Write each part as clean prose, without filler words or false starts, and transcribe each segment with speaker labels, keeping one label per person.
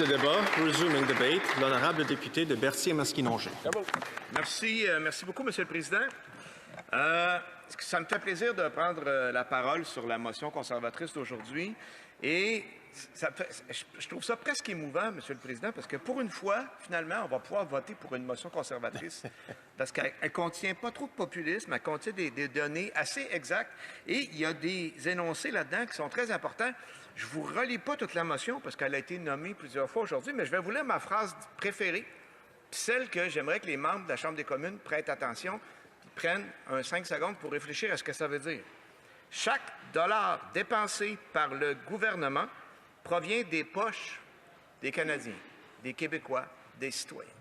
Speaker 1: Le débat, resuming debate, l'honorable député de Berthier-Masquinongé.
Speaker 2: Merci beaucoup, Monsieur le Président. Ça me fait plaisir de prendre la parole sur la motion conservatrice d'aujourd'hui. Et je trouve ça presque émouvant, Monsieur le Président, parce que pour une fois, finalement, on va pouvoir voter pour une motion conservatrice. Parce qu'elle ne contient pas trop de populisme, elle contient des données assez exactes. Et il y a des énoncés là-dedans qui sont très importants. Je ne vous relis pas toute la motion parce qu'elle a été nommée plusieurs fois aujourd'hui, mais je vais vous lire ma phrase préférée, puis celle que j'aimerais que les membres de la Chambre des communes prêtent attention, puis prennent 5 secondes pour réfléchir à ce que ça veut dire. Chaque dollar dépensé par le gouvernement provient des poches des Canadiens, des Québécois, des citoyens.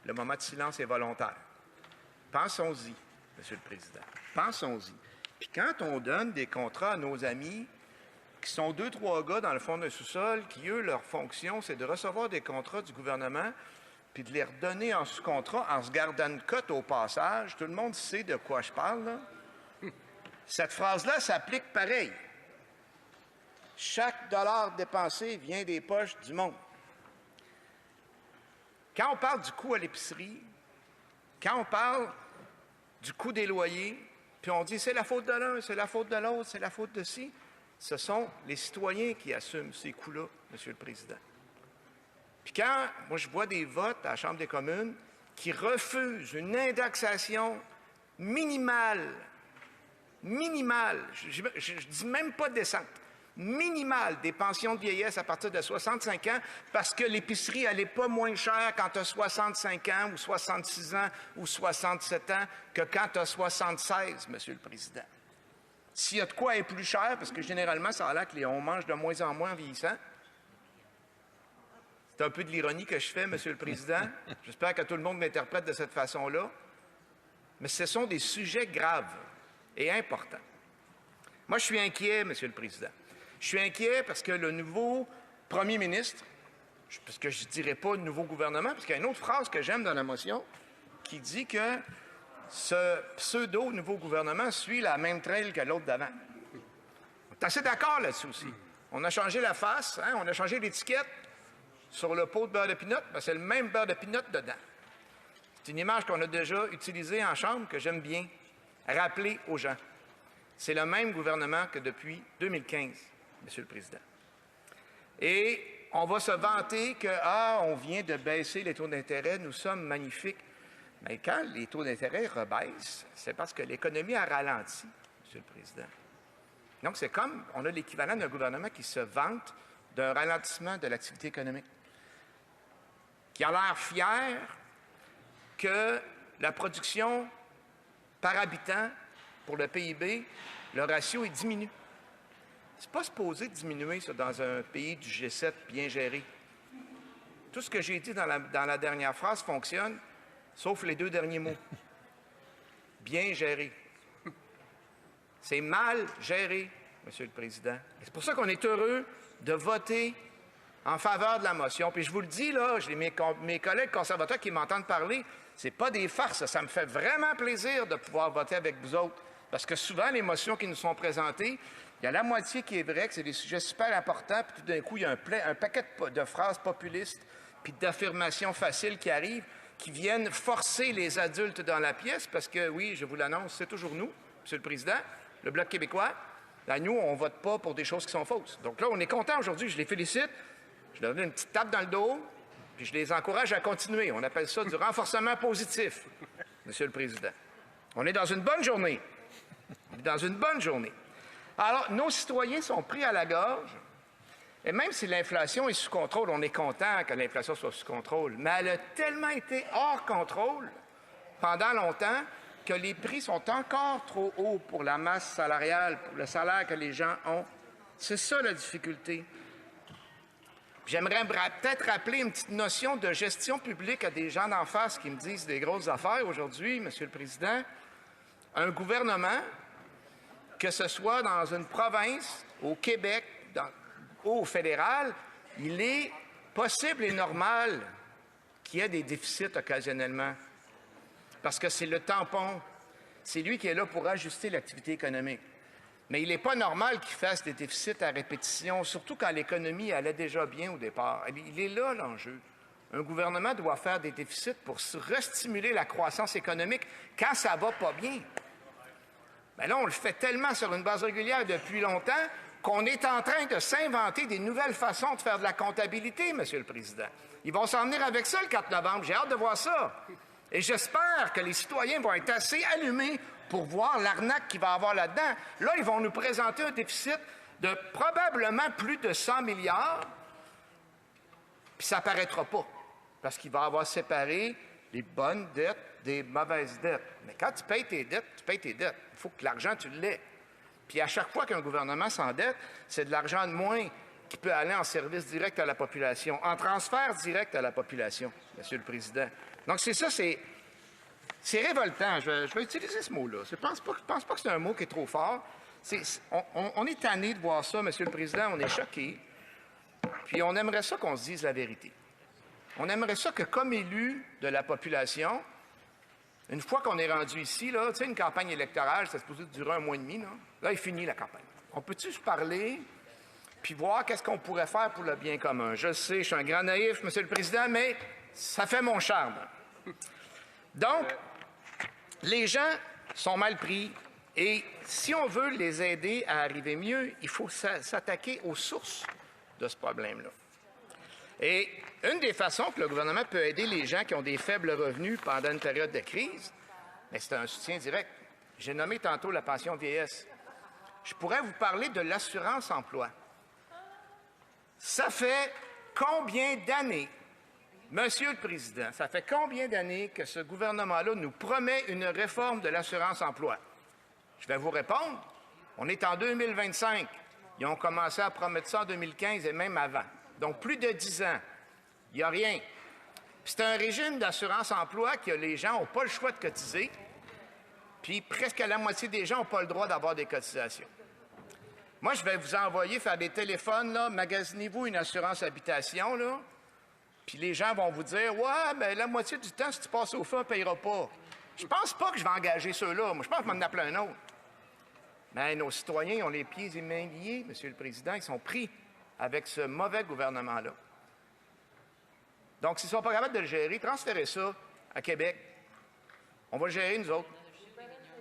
Speaker 2: Le moment de silence est volontaire. Pensons-y, Monsieur le Président. Pensons-y. Puis quand on donne des contrats à nos amis, qui sont 2-3 gars dans le fond d'un sous-sol, qui, eux, leur fonction, c'est de recevoir des contrats du gouvernement, puis de les redonner en sous-contrat en se gardant une cote au passage, tout le monde sait de quoi je parle, là. Cette phrase-là s'applique pareil. Chaque dollar dépensé vient des poches du monde. Quand on parle du coût à l'épicerie, quand on parle du coût des loyers, puis on dit c'est la faute de l'un, c'est la faute de l'autre, c'est la faute de ci, ce sont les citoyens qui assument ces coûts-là, Monsieur le Président. Puis quand moi je vois des votes à la Chambre des communes qui refusent une indexation minimale, je dis même pas décente, minimale des pensions de vieillesse à partir de 65 ans parce que l'épicerie, elle n'est pas moins chère quand tu as 65 ans ou 66 ans ou 67 ans que quand tu as 76, Monsieur le Président. S'il y a de quoi est plus cher, parce que généralement, ça a l'air qu'on mange de moins en moins en vieillissant. C'est un peu de l'ironie que je fais, Monsieur le Président. J'espère que tout le monde m'interprète de cette façon-là. Mais ce sont des sujets graves et importants. Moi, je suis inquiet, Monsieur le Président. Je suis inquiet parce que le nouveau premier ministre, parce que je ne dirais pas le nouveau gouvernement, parce qu'il y a une autre phrase que j'aime dans la motion qui dit que ce pseudo-nouveau gouvernement suit la même trail que l'autre d'avant. On est assez d'accord là-dessus aussi. On a changé la face, on a changé l'étiquette sur le pot de beurre de pinot, c'est le même beurre de pinot dedans. C'est une image qu'on a déjà utilisée en Chambre que j'aime bien rappeler aux gens. C'est le même gouvernement que depuis 2015, Monsieur le Président. Et on va se vanter que, on vient de baisser les taux d'intérêt, nous sommes magnifiques. Mais quand les taux d'intérêt rebaissent, c'est parce que l'économie a ralenti, Monsieur le Président. Donc, c'est comme, on a l'équivalent d'un gouvernement qui se vante d'un ralentissement de l'activité économique, qui a l'air fier que la production par habitant pour le PIB, le ratio est diminue. C'est pas supposé diminuer, ça, dans un pays du G7 bien géré. Tout ce que j'ai dit dans la dernière phrase fonctionne, sauf les 2 derniers mots. Bien géré. C'est mal géré, Monsieur le Président. C'est pour ça qu'on est heureux de voter en faveur de la motion. Puis je vous le dis, là, j'ai mes collègues conservateurs qui m'entendent parler, c'est pas des farces. Ça me fait vraiment plaisir de pouvoir voter avec vous autres. Parce que souvent, les motions qui nous sont présentées, il y a la moitié qui est vrai, que c'est des sujets super importants, puis tout d'un coup, il y a un paquet de phrases populistes puis d'affirmations faciles qui arrivent, qui viennent forcer les adultes dans la pièce, parce que, oui, je vous l'annonce, c'est toujours nous, Monsieur le Président, le Bloc québécois. Là, nous, on ne vote pas pour des choses qui sont fausses. Donc là, on est content aujourd'hui, je les félicite, je leur donne une petite tape dans le dos, puis je les encourage à continuer. On appelle ça du renforcement positif, Monsieur le Président. On est dans une bonne journée. On est dans une bonne journée. Alors, nos citoyens sont pris à la gorge, et même si l'inflation est sous contrôle, on est content que l'inflation soit sous contrôle, mais elle a tellement été hors contrôle pendant longtemps que les prix sont encore trop hauts pour la masse salariale, pour le salaire que les gens ont. C'est ça la difficulté. J'aimerais peut-être rappeler une petite notion de gestion publique à des gens d'en face qui me disent des grosses affaires aujourd'hui, Monsieur le Président. Un gouvernement, que ce soit dans une province, au Québec, au fédéral, il est possible et normal qu'il y ait des déficits occasionnellement. Parce que c'est le tampon. C'est lui qui est là pour ajuster l'activité économique. Mais il n'est pas normal qu'ils fassent des déficits à répétition, surtout quand l'économie allait déjà bien au départ. Il est là l'enjeu. Un gouvernement doit faire des déficits pour restimuler la croissance économique quand ça ne va pas bien. Mais là, on le fait tellement sur une base régulière depuis longtemps qu'on est en train de s'inventer des nouvelles façons de faire de la comptabilité, Monsieur le Président. Ils vont s'en venir avec ça le 4 novembre. J'ai hâte de voir ça. Et j'espère que les citoyens vont être assez allumés pour voir l'arnaque qu'il va y avoir là-dedans. Là, ils vont nous présenter un déficit de probablement plus de 100 milliards, puis ça n'apparaîtra pas, parce qu'il va avoir séparé les bonnes dettes des mauvaises dettes. Mais quand tu payes tes dettes, tu payes tes dettes. Il faut que l'argent, tu l'aies. Puis à chaque fois qu'un gouvernement s'endette, c'est de l'argent de moins qui peut aller en service direct à la population, en transfert direct à la population, Monsieur le Président. Donc c'est ça, c'est révoltant. Je vais utiliser ce mot-là. Je ne pense pas que c'est un mot qui est trop fort. On est tanné de voir ça, Monsieur le Président. On est choqué. Puis on aimerait ça qu'on se dise la vérité. On aimerait ça que, comme élu de la population, une fois qu'on est rendu ici, là, tu sais, une campagne électorale, ça se supposé durer 1 mois et demi, là, il finit la campagne. On peut-tu se parler puis voir qu'est-ce qu'on pourrait faire pour le bien commun? Je sais, je suis un grand naïf, Monsieur le Président, mais ça fait mon charme. Donc, les gens sont mal pris et si on veut les aider à arriver mieux, il faut s'attaquer aux sources de ce problème-là. Et une des façons que le gouvernement peut aider les gens qui ont des faibles revenus pendant une période de crise, c'est un soutien direct. J'ai nommé tantôt la pension vieillesse. Je pourrais vous parler de l'assurance-emploi. Ça fait combien d'années, Monsieur le Président, ça fait combien d'années que ce gouvernement-là nous promet une réforme de l'assurance-emploi? Je vais vous répondre. On est en 2025. Ils ont commencé à promettre ça en 2015 et même avant. Donc, plus de 10 ans. Il n'y a rien. C'est un régime d'assurance-emploi que les gens n'ont pas le choix de cotiser, puis presque la moitié des gens n'ont pas le droit d'avoir des cotisations. Moi, je vais vous envoyer faire des téléphones, là, magasinez-vous une assurance habitation, là, puis les gens vont vous dire « Ouais, mais la moitié du temps, si tu passes au feu, on ne payera pas. » Je pense pas que je vais engager ceux-là. Moi, je pense que je vais en appeler un autre. Mais nos citoyens ont les pieds et mains liés, Monsieur le Président. Ils sont pris avec ce mauvais gouvernement-là. Donc, s'ils ne sont pas capables de le gérer, transférez ça à Québec. On va le gérer, nous autres.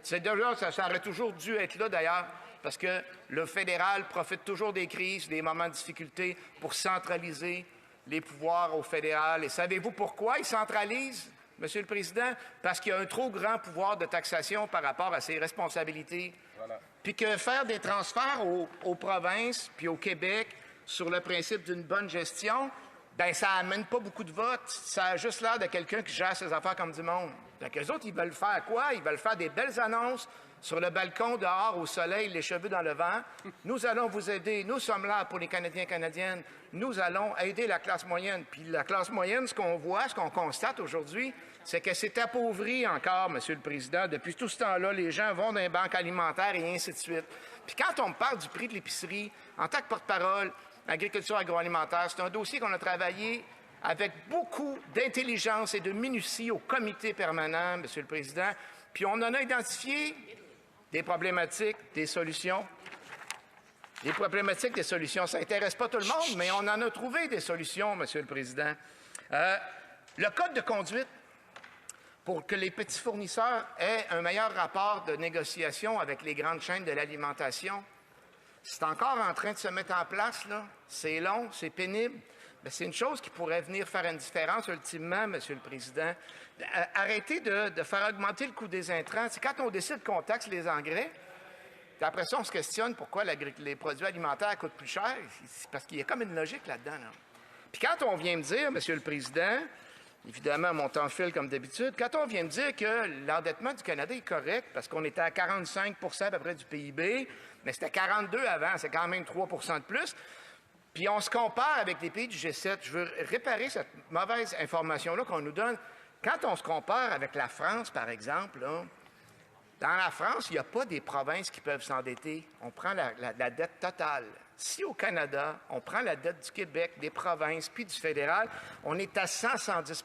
Speaker 2: C'est déjà, ça aurait toujours dû être là, d'ailleurs, parce que le fédéral profite toujours des crises, des moments de difficulté pour centraliser les pouvoirs au fédéral. Et savez-vous pourquoi ils centralisent, Monsieur le Président? Parce qu'il y a un trop grand pouvoir de taxation par rapport à ses responsabilités. Voilà. Puis que faire des transferts aux provinces puis au Québec sur le principe d'une bonne gestion, bien, ça n'amène pas beaucoup de votes. Ça a juste l'air de quelqu'un qui gère ses affaires comme du monde. Donc, eux autres, ils veulent faire quoi? Ils veulent faire des belles annonces sur le balcon, dehors, au soleil, les cheveux dans le vent. Nous allons vous aider. Nous sommes là pour les Canadiens et Canadiennes. Nous allons aider la classe moyenne. Puis la classe moyenne, ce qu'on voit, ce qu'on constate aujourd'hui, c'est qu'elle s'est appauvrie encore, Monsieur le Président. Depuis tout ce temps-là, les gens vont dans les banques alimentaires et ainsi de suite. Puis quand on me parle du prix de l'épicerie, en tant que porte-parole, l'agriculture agroalimentaire, c'est un dossier qu'on a travaillé avec beaucoup d'intelligence et de minutie au comité permanent, Monsieur le Président. Puis on en a identifié des problématiques, des solutions. Les problématiques, des solutions, ça n'intéresse pas tout le monde, mais on en a trouvé des solutions, Monsieur le Président. Le code de conduite, pour que les petits fournisseurs aient un meilleur rapport de négociation avec les grandes chaînes de l'alimentation, c'est encore en train de se mettre en place, là. C'est long, c'est pénible. Mais c'est une chose qui pourrait venir faire une différence ultimement, Monsieur le Président. Arrêtez de faire augmenter le coût des intrants. C'est quand on décide qu'on taxe les engrais, puis après ça, on se questionne pourquoi les produits alimentaires coûtent plus cher. C'est parce qu'il y a comme une logique là-dedans. Là. Puis quand on vient me dire, Monsieur le Président, évidemment, mon temps file comme d'habitude, quand on vient me dire que l'endettement du Canada est correct, parce qu'on était à 45 à peu près du PIB, mais c'était 42 avant, c'est quand même 3 de plus, puis on se compare avec les pays du G7. Je veux réparer cette mauvaise information-là qu'on nous donne. Quand on se compare avec la France, par exemple, là, dans la France, il n'y a pas des provinces qui peuvent s'endetter. On prend la dette totale. Si au Canada, on prend la dette du Québec, des provinces, puis du fédéral, on est à 110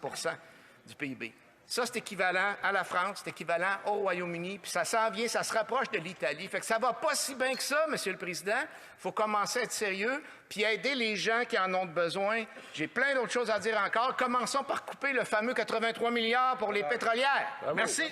Speaker 2: du PIB. Ça, c'est équivalent à la France, c'est équivalent au Royaume-Uni, puis ça s'en vient, ça se rapproche de l'Italie. Fait que ça va pas si bien que ça, Monsieur le Président. Il faut commencer à être sérieux, puis aider les gens qui en ont besoin. J'ai plein d'autres choses à dire encore. Commençons par couper le fameux 83 milliards pour les pétrolières. Merci.